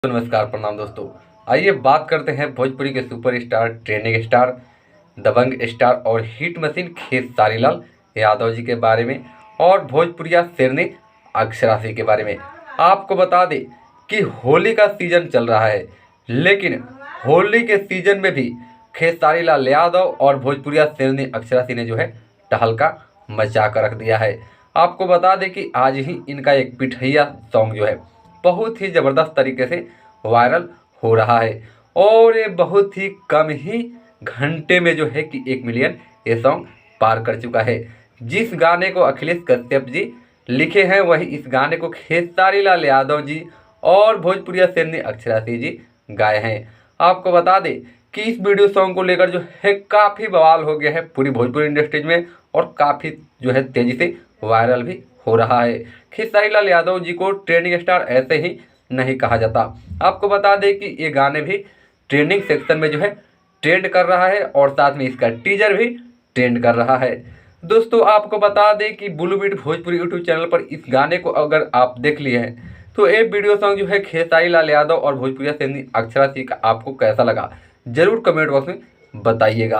नमस्कार प्रणाम दोस्तों। आइए बात करते हैं भोजपुरी के सुपरस्टार, ट्रेंडिंग स्टार, दबंग स्टार और हिट मशीन खेसारी लाल यादव जी के बारे में और भोजपुरिया शेरनी अक्षरा सिंह के बारे में। आपको बता दें कि होली का सीजन चल रहा है, लेकिन होली के सीजन में भी खेसारी लाल यादव और भोजपुरिया शेरनी अक्षरा सिंह ने जो है टहलका मचा कर रख दिया है। आपको बता दें कि आज ही इनका एक पिठैया सॉन्ग जो है बहुत ही ज़बरदस्त तरीके से वायरल हो रहा है और ये बहुत ही कम ही घंटे में जो है कि 1 मिलियन ये सॉन्ग पार कर चुका है। जिस गाने को अखिलेश कश्यप जी लिखे हैं, वही इस गाने को खेसारी लाल यादव जी और भोजपुरिया शेरनी अक्षरा सिंह जी गाए हैं। आपको बता दें कि इस वीडियो सॉन्ग को लेकर जो है काफ़ी बवाल हो गया है पूरी भोजपुरी इंडस्ट्रीज में और काफ़ी जो है तेज़ी से वायरल भी हो रहा है। खेसारी लाल यादव जी को ट्रेंडिंग स्टार ऐसे ही नहीं कहा जाता। आपको बता दें कि ये गाने भी ट्रेंडिंग सेक्शन में जो है ट्रेंड कर रहा है और साथ में इसका टीजर भी ट्रेंड कर रहा है। दोस्तों आपको बता दें कि Blue Beat Bhojpuri YouTube channel पर इस गाने को अगर आप देख लिए हैं तो ये वीडियो सॉन्ग जो है खेसारी लाल यादव और भोजपुरिया शेरनी अक्षरा सिंह का आपको कैसा लगा, जरूर कमेंट बॉक्स में बताइएगा।